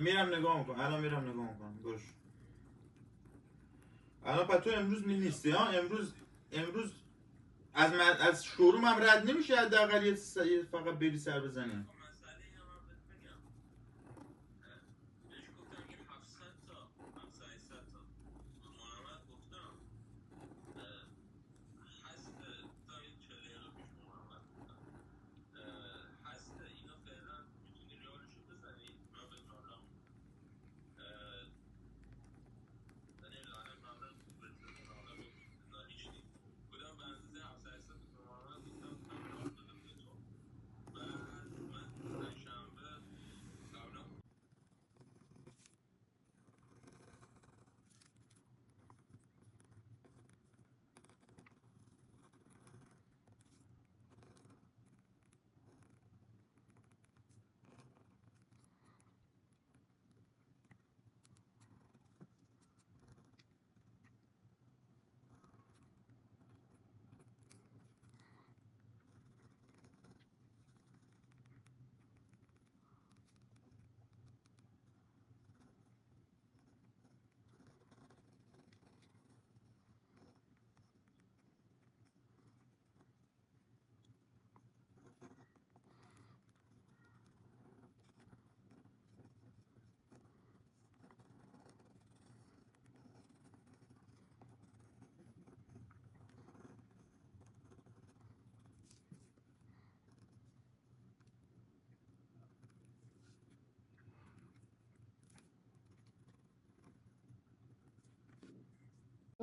میرم نگاه میکنم، الان میرم نگاه میکنم. باش الان پس تو امروز نیستی ها؟ امروز از شوروم هم رد نمیشه حداقل یه فقط بری سر بزنی؟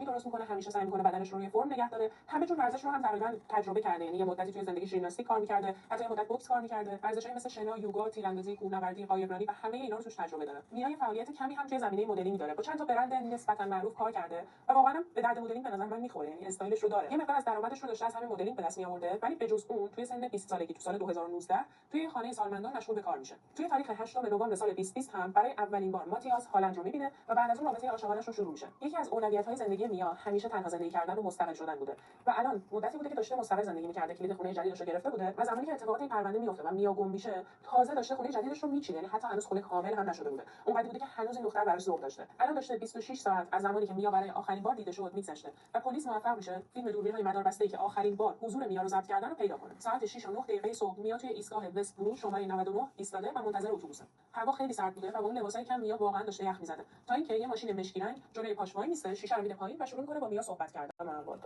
درست میکنه، همیشه سعی میکنه بدنش رو روی فرم نگه داره. همه جور ورزش رو هم تقریبا تجربه کرده، یعنی یه مدتی توی زندگی ژیمناستیک کار میکرده، حتی یه مدت بوکس کار میکرده. ورزشای مثل شنا، یوگا، تیراندازی، کوهنوردی، قایقرانی و همه اینا رو توش تجربه داره. میای فعالیت کمی هم توی زمینه مدلینگ داره، با چند تا برند نسبتا معروف کار کرده و واقعا به درد مدلینگ به نظر من میخوره، یعنی استایلش رو داره. یه مقدار از درآمدش رو داشته از همین مدلینگ به دست میآورده، ولی به جز اون توی سن 20 سالگی تو سال 2019 توی خانه سالمندان مشغول به کار میشه. توی تاریخ 8 نوامبر سال 2020 هم برای اولین بار ماتیاس هالند رو میبینه و بعد از اون رابطه عاشقانش رو شروع میشه. یکی از اولویت‌های زندگی میا همیشه تنها زندگی کردن و مستقل شدن بوده و الان مدتی بوده که داشته مستقل زندگی می‌کرده، کلید خونه جدیدش رو گرفته بوده و زمانی که اتفاقات این پرونده میفته و میا گم میشه تازه داشته خونه جدیدش رو میچینه، یعنی حتی هنوز خونه کامل هم نشده بوده. اونقدر بوده که هنوز این دختر براش ذوق داشته. الان داشته 26 ساعت از زمانی که میا برای آخرین بار دیده شد میگذشته و پلیس موفق میشه فیلم دوربین‌های مداربسته‌ای که آخرین بار حضور میا رو ضبط کردن رو پیدا کنه. ساعت 6:09 صبح میا توی ایستگاه وست برو شماره 99 ایستاده و منتظر اتوبوسه. هوا خیلی سرد بوده و با اون لباسایی که میا واقعا داشته یخ می‌زده تا اینکه یه ماشین مشکی رنگ جلوی پاش وای میسته، شیشه رو میده پایین و شروع می‌کنه با میا صحبت کردن.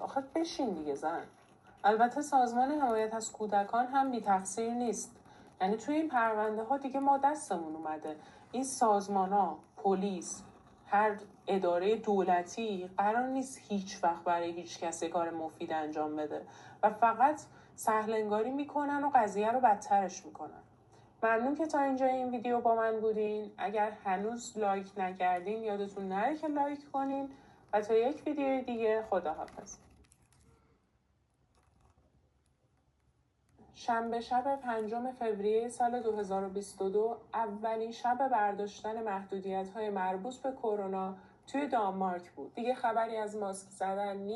آخه بشین دیگه زن. البته سازمان حمایت از کودکان هم بی تقصیر نیست، یعنی توی این پرونده ها دیگه ما دستمون اومده. این سازمان ها، پلیس، هر اداره دولتی قرار نیست هیچ وقت برای هیچ کسی کار مفید انجام بده و فقط سهلنگاری میکنن و قضیه رو بدترش میکنن. ممنون که تا اینجا این ویدیو با من بودین. اگر هنوز لایک نکردین یادتون نره که لایک کنین و تا یک ویدیو دیگه خداحافظ. شنبه شب 5 فوریه سال 2022 اولین شب برداشتن محدودیت‌های مربوط به کرونا توی دانمارک بود. دیگه خبری از ماسک زدن نیست.